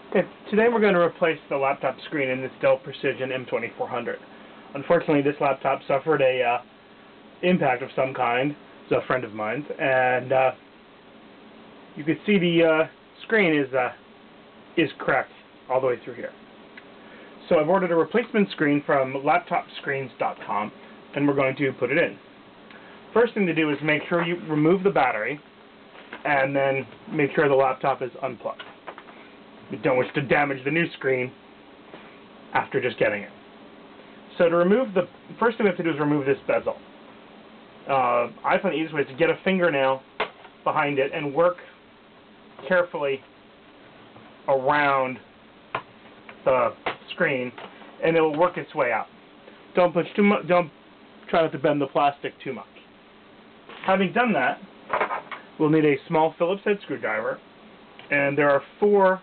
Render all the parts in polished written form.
Okay, today we're going to replace the laptop screen in this Dell Precision M2400. Unfortunately, this laptop suffered a impact of some kind. It's a friend of mine's, and you can see the screen is cracked all the way through here. So I've ordered a replacement screen from laptopscreens.com, and we're going to put it in. First thing to do is make sure you remove the battery, and then make sure the laptop is unplugged. We don't wish to damage the new screen after just getting it. So to remove the first thing we have to do is remove this bezel. I find the easiest way is to get a fingernail behind it and work carefully around the screen, and it will work its way out. Don't push too much. Don't try not to bend the plastic too much. Having done that, we'll need a small Phillips head screwdriver, and there are 4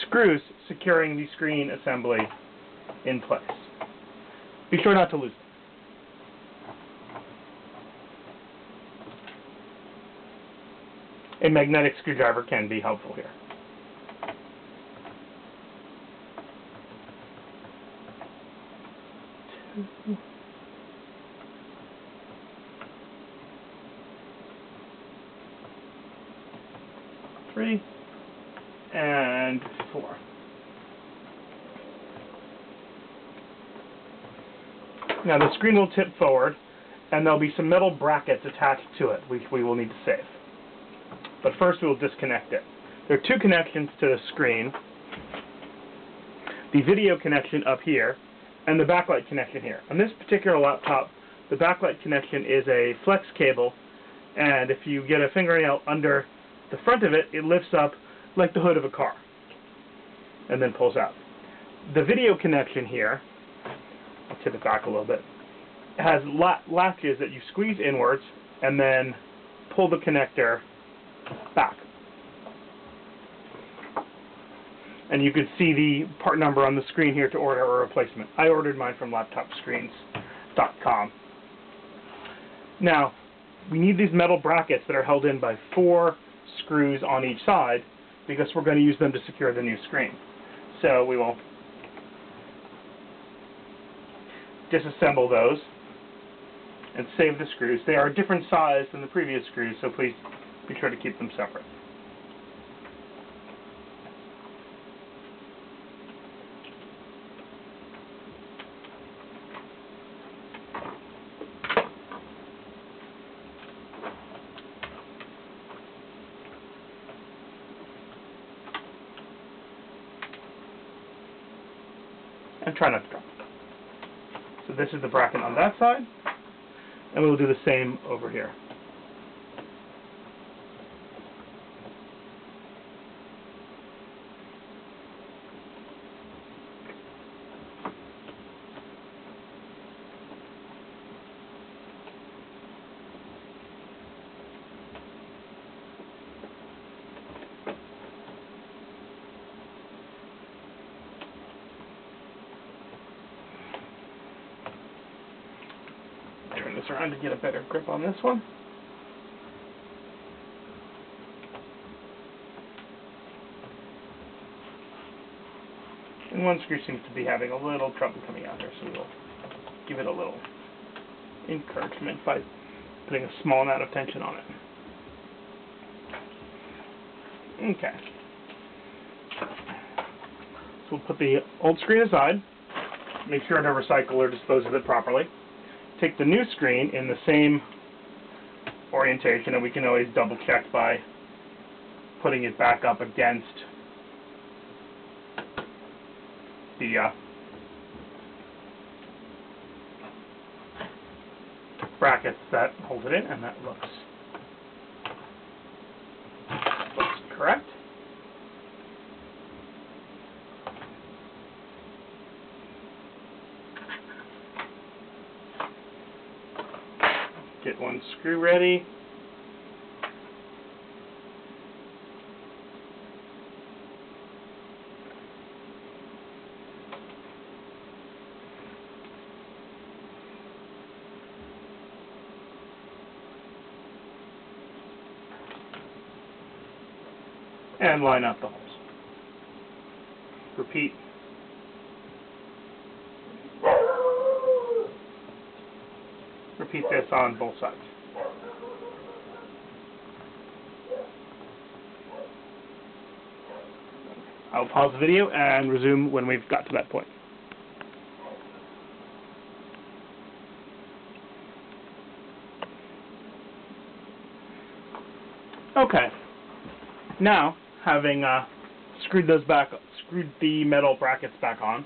screws securing the screen assembly in place. Be sure not to lose them. A magnetic screwdriver can be helpful here. Three and 4. Now the screen will tip forward, and there'll be some metal brackets attached to it, which we will need to save. But first we will disconnect it. There are 2 connections to the screen. The video connection up here, and the backlight connection here. On this particular laptop, the backlight connection is a flex cable, and if you get a fingernail under the front of it, it lifts up like the hood of a car, and then pulls out. The video connection here, I'll tip it back a little bit, has latches that you squeeze inwards and then pull the connector back. And you can see the part number on the screen here to order a replacement. I ordered mine from laptopscreens.com. Now, we need these metal brackets that are held in by 4 screws on each side, because we're going to use them to secure the new screen. So we will disassemble those and save the screws. They are a different size than the previous screws, so please be sure to keep them separate. And try not to drop it. So this is the bracket on that side, and we'll do the same over here. Turn this around to get a better grip on this one. And one screw seems to be having a little trouble coming out there, so we'll give it a little encouragement by putting a small amount of tension on it. Okay. So we'll put the old screen aside, make sure to recycle or dispose of it properly. Take the new screen in the same orientation, and we can always double check by putting it back up against the brackets that hold it in, and that looks correct. Get one screw ready. and line up the holes. Repeat. Repeat this on both sides. I'll pause the video and resume when we've got to that point. Okay. Now, having screwed the metal brackets back on,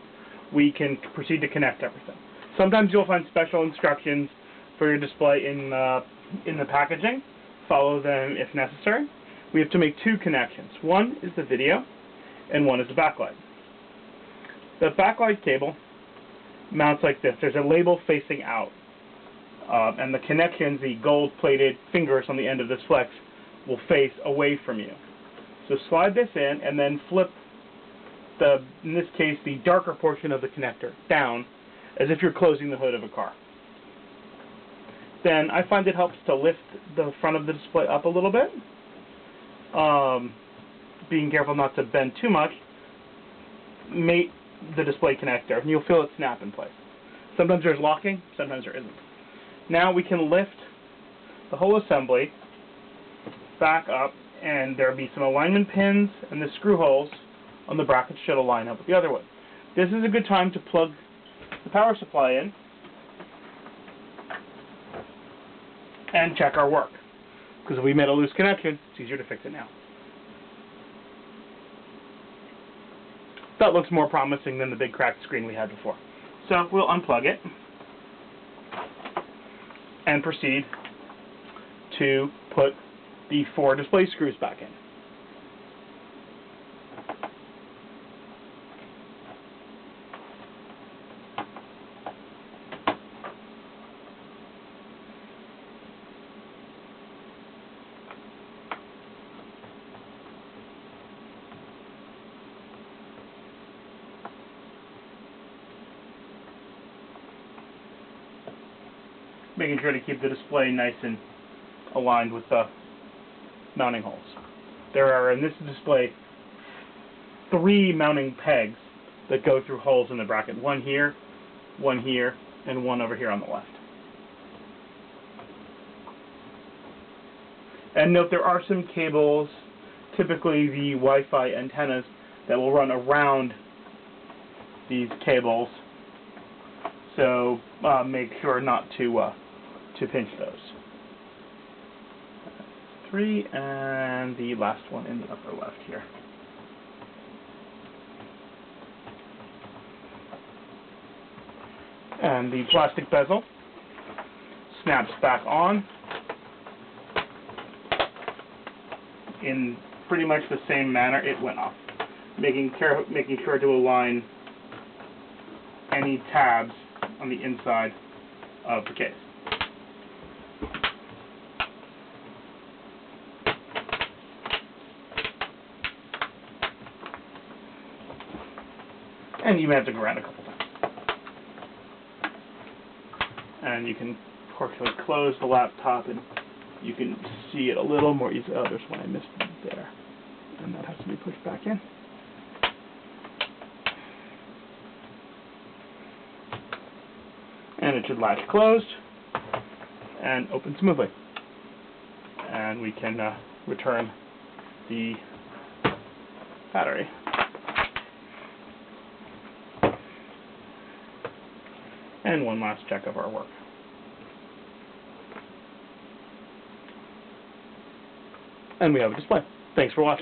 we can proceed to connect everything. Sometimes you'll find special instructions for your display in the packaging. Follow them if necessary. We have to make two connections. One is the video, and one is the backlight. The backlight cable mounts like this. There's a label facing out, and the connections, the gold-plated fingers on the end of this flex, will face away from you. So slide this in, and then flip in this case, the darker portion of the connector down, as if you're closing the hood of a car. Then I find it helps to lift the front of the display up a little bit. Being careful not to bend too much, mate the display connector, and you'll feel it snap in place. Sometimes there's locking, sometimes there isn't. Now we can lift the whole assembly back up, and there'll be some alignment pins, and the screw holes on the brackets should align up with the other one. This is a good time to plug the power supply in and check our work, because if we made a loose connection, it's easier to fix it now. That looks more promising than the big cracked screen we had before. So we'll unplug it and proceed to put the 4 display screws back in. Making sure to keep the display nice and aligned with the mounting holes. There are, in this display, 3 mounting pegs that go through holes in the bracket. One here, and one over here on the left. And note there are some cables, typically the Wi-Fi antennas, that will run around these cables. So make sure not to pinch those. 3, and the last one in the upper left here. And the plastic bezel snaps back on in pretty much the same manner it went off, making sure to align any tabs on the inside of the case. And you may have to go around a couple times. And you can partially close the laptop, and you can see it a little more easily. Oh, there's one I missed there. And that has to be pushed back in. And it should latch closed and open smoothly. And we can return the battery. And one last check of our work. And we have a display. Thanks for watching.